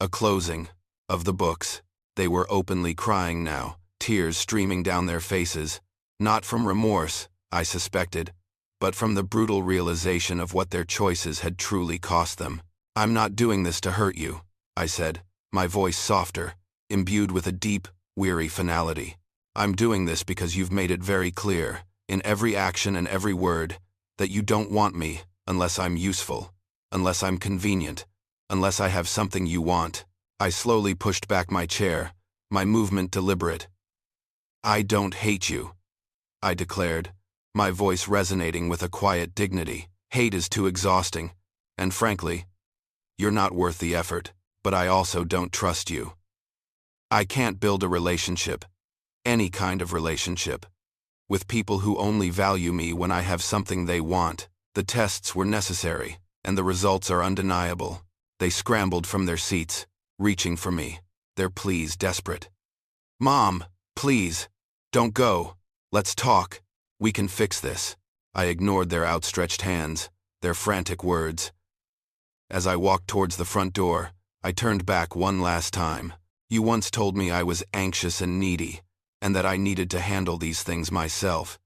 Speaker 1: A closing of the books. They were openly crying now, tears streaming down their faces, not from remorse, I suspected, but from the brutal realization of what their choices had truly cost them. "I'm not doing this to hurt you," I said, my voice softer, imbued with a deep, weary finality. "I'm doing this because you've made it very clear, in every action and every word, that you don't want me unless I'm useful, unless I'm convenient, unless I have something you want." I slowly pushed back my chair, my movement deliberate. "I don't hate you," I declared, my voice resonating with a quiet dignity. "Hate is too exhausting, and frankly, you're not worth the effort, but I also don't trust you. I can't build a relationship, any kind of relationship, with people who only value me when I have something they want." The tests were necessary, and the results are undeniable. They scrambled from their seats, reaching for me, their pleas desperate. "Mom, please, don't go. Let's talk. We can fix this." I ignored their outstretched hands, their frantic words. As I walked towards the front door, I turned back one last time. "You once told me I was anxious and needy, and that I needed to handle these things myself.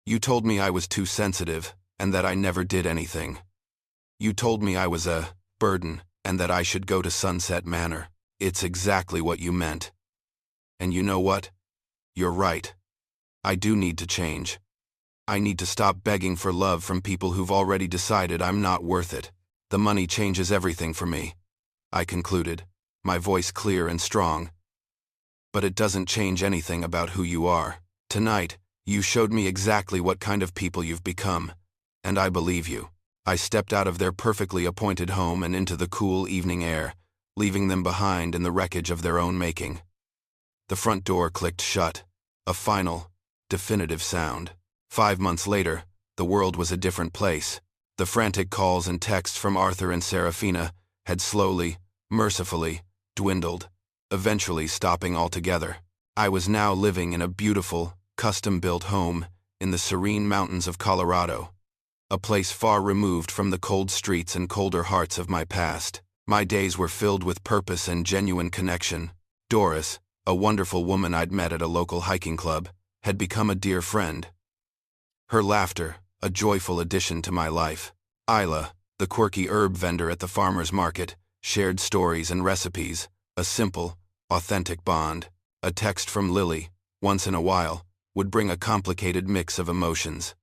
Speaker 1: You told me I was too sensitive, and that I never did anything. You told me I was a burden, and that I should go to Sunset Manor. It's exactly what you meant. And you know what? You're right. I do need to change. I need to stop begging for love from people who've already decided I'm not worth it. The money changes everything for me," I concluded, my voice clear and strong. "But it doesn't change anything about who you are. Tonight, you showed me exactly what kind of people you've become, and I believe you." I stepped out of their perfectly appointed home and into the cool evening air, leaving them behind in the wreckage of their own making. The front door clicked shut, a final, definitive sound. 5 months later, the world was a different place. The frantic calls and texts from Arthur and Serafina had slowly, mercifully, dwindled, eventually stopping altogether. I was now living in a beautiful, custom-built home in the serene mountains of Colorado, a place far removed from the cold streets and colder hearts of my past. My days were filled with purpose and genuine connection. Doris, a wonderful woman I'd met at a local hiking club, had become a dear friend. Her laughter, a joyful addition to my life. Isla, the quirky herb vendor at the farmer's market, shared stories and recipes, a simple, authentic bond. A text from Lily, once in a while, would bring a complicated mix of emotions.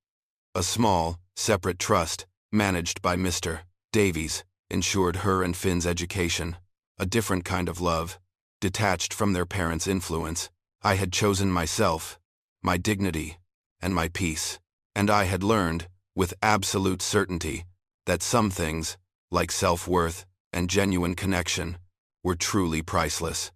Speaker 1: A small, separate trust, managed by Mr. Davies, ensured her and Finn's education. A different kind of love, detached from their parents' influence. I had chosen myself, my dignity, and my peace. And I had learned, with absolute certainty, that some things, like self-worth and genuine connection, were truly priceless.